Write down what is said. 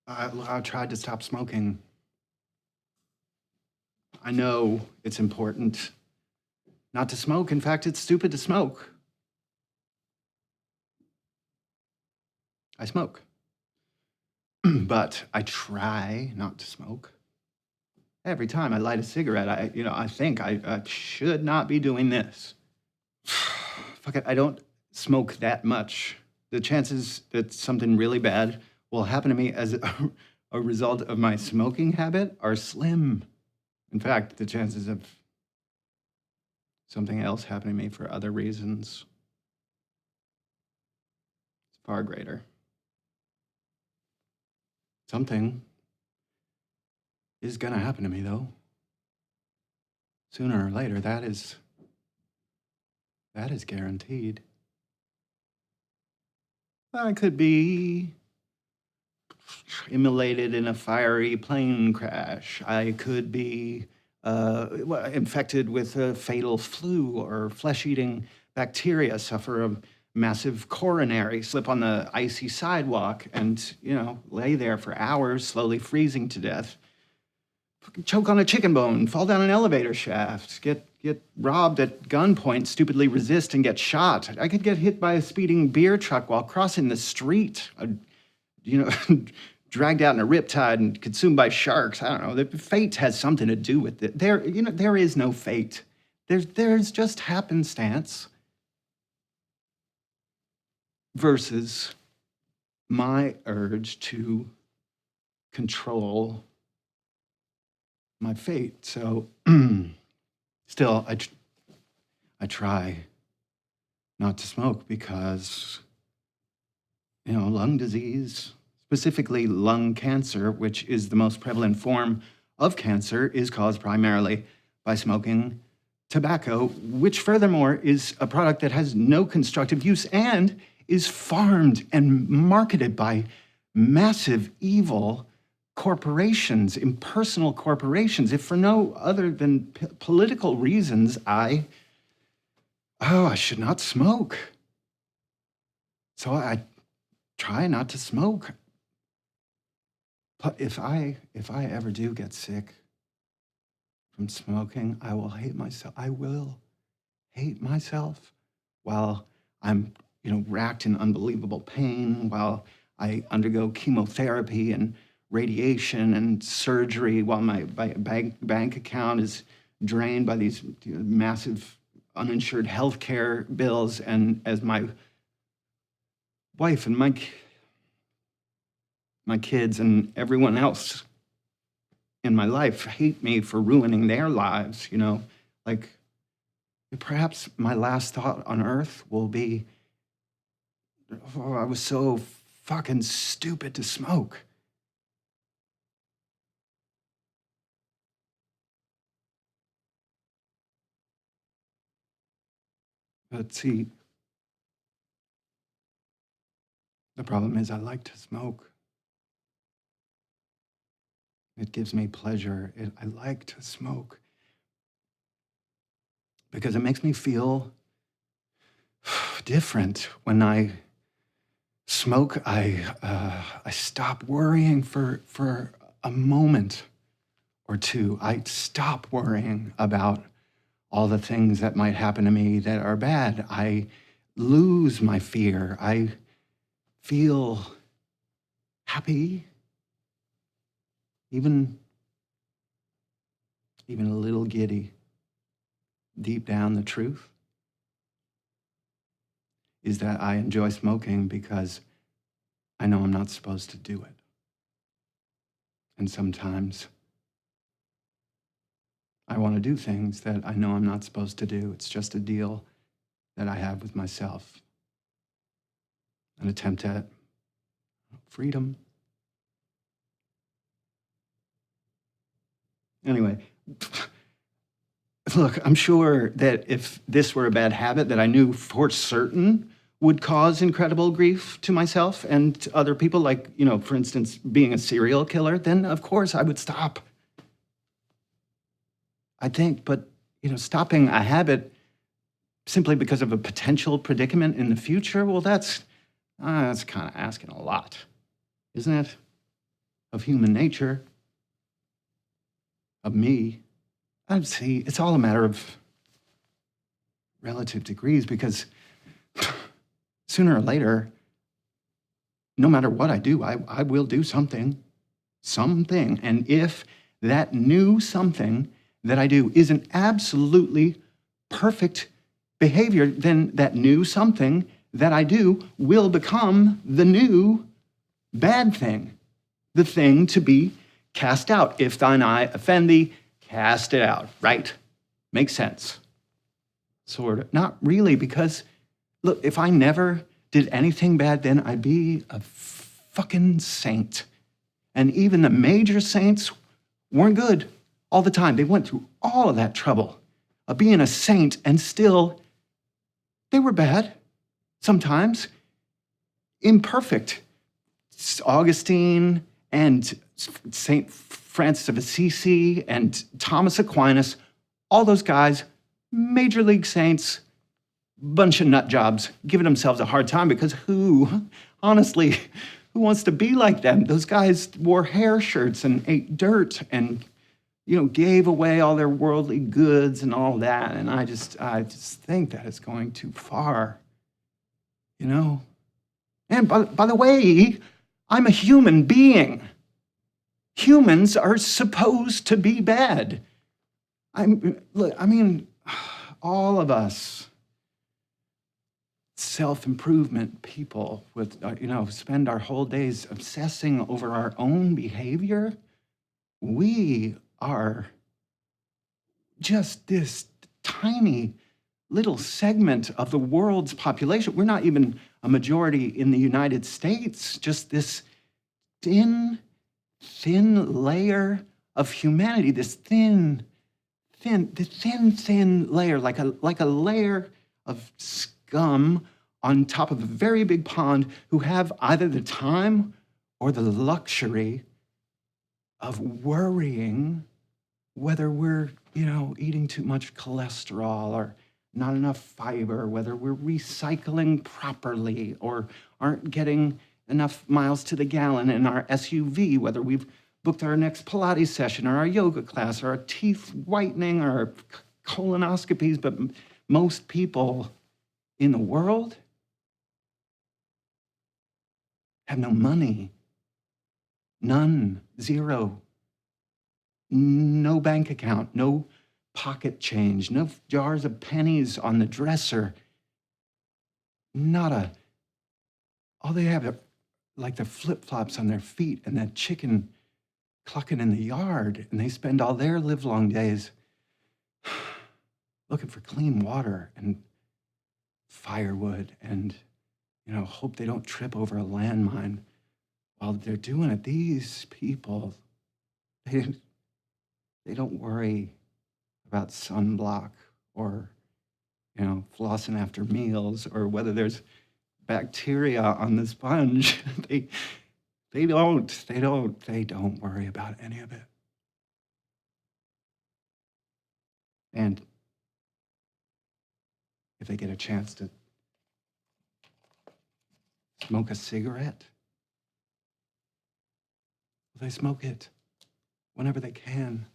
I tried to stop smoking. I know it's important not to smoke. In fact, it's stupid to smoke. I smoke, but I try not to smoke. Every time I light a cigarette, I think I should not be doing this. Fuck it, I don't smoke that much. The chances that something really bad will happen to me as a result of my smoking habit are slim. In fact, the chances of something else happening to me for other reasons is far greater. Something is gonna happen to me, though. Sooner or later, that is guaranteed. I could be immolated in a fiery plane crash. I could be infected with a fatal flu or flesh-eating bacteria, suffer a massive coronary, slip on the icy sidewalk, and lay there for hours, slowly freezing to death. Fucking choke on a chicken bone, fall down an elevator shaft, get robbed at gunpoint, stupidly resist and get shot. I could get hit by a speeding beer truck while crossing the street. You know, dragged out in a riptide and consumed by sharks. I don't know. Fate has something to do with it. There is no fate. There's just happenstance versus my urge to control my fate. So, still, I try not to smoke because lung disease, specifically lung cancer, which is the most prevalent form of cancer, is caused primarily by smoking tobacco, which furthermore is a product that has no constructive use and is farmed and marketed by massive evil corporations, impersonal corporations. If for no other than political reasons, I should not smoke. So I try not to smoke. But if I ever do get sick from smoking, I will hate myself. I will hate myself while I'm, racked in unbelievable pain, while I undergo chemotherapy and radiation and surgery, while my bank account is drained by these massive uninsured health care bills, and as my wife and my kids and everyone else in my life hate me for ruining their lives, like perhaps my last thought on earth will be, oh, I was so fucking stupid to smoke. But see, the problem is I like to smoke. It gives me pleasure. I like to smoke because it makes me feel different. When I smoke, I stop worrying for a moment or two. I stop worrying about all the things that might happen to me that are bad. I lose my fear. I feel happy, even a little giddy. Deep down, the truth is that I enjoy smoking because I know I'm not supposed to do it. And sometimes I want to do things that I know I'm not supposed to do. It's just a deal that I have with myself, an attempt at freedom. Anyway, look, I'm sure that if this were a bad habit that I knew for certain would cause incredible grief to myself and to other people, like, for instance, being a serial killer, then of course I would stop. I think, but, stopping a habit simply because of a potential predicament in the future, well, that's kind of asking a lot, isn't it? of human nature, of me. I see, it's all a matter of relative degrees because sooner or later, no matter what I do, I will do something. And if that new something that I do is an absolutely perfect behavior, then that new something that I do will become the new bad thing, the thing to be cast out. If thine eye offend thee, cast it out, right? Makes sense. Sort of. Not really, because look, if I never did anything bad, then I'd be a fucking saint. And even the major saints weren't good all the time. They went through all of that trouble of being a saint, and still they were bad sometimes, imperfect. Augustine and St. Francis of Assisi and Thomas Aquinas, all those guys, major league saints, bunch of nut jobs, giving themselves a hard time because honestly, who wants to be like them? Those guys wore hair shirts and ate dirt and, gave away all their worldly goods and all that. And I just think that is going too far, And by the way, I'm a human being. Humans are supposed to be bad. All of us self-improvement people with, spend our whole days obsessing over our own behavior. We are just this tiny little segment of the world's population. We're not even a majority in the United States, just this thin layer of humanity, this thin layer, like a layer of scum on top of a very big pond, who have either the time or the luxury of worrying whether we're, eating too much cholesterol or not enough fiber, whether we're recycling properly or aren't getting enough miles to the gallon in our SUV, whether we've booked our next Pilates session or our yoga class or our teeth whitening or our colonoscopies. But most people in the world have no money. None, zero. No bank account, no pocket change, no jars of pennies on the dresser. All they have are like the flip-flops on their feet and that chicken clucking in the yard, and they spend all their livelong days looking for clean water and firewood and, hope they don't trip over a landmine while they're doing it. These people, they don't worry about sunblock or, flossing after meals or whether there's bacteria on the sponge. They don't worry about any of it. And if they get a chance to smoke a cigarette, they smoke it whenever they can.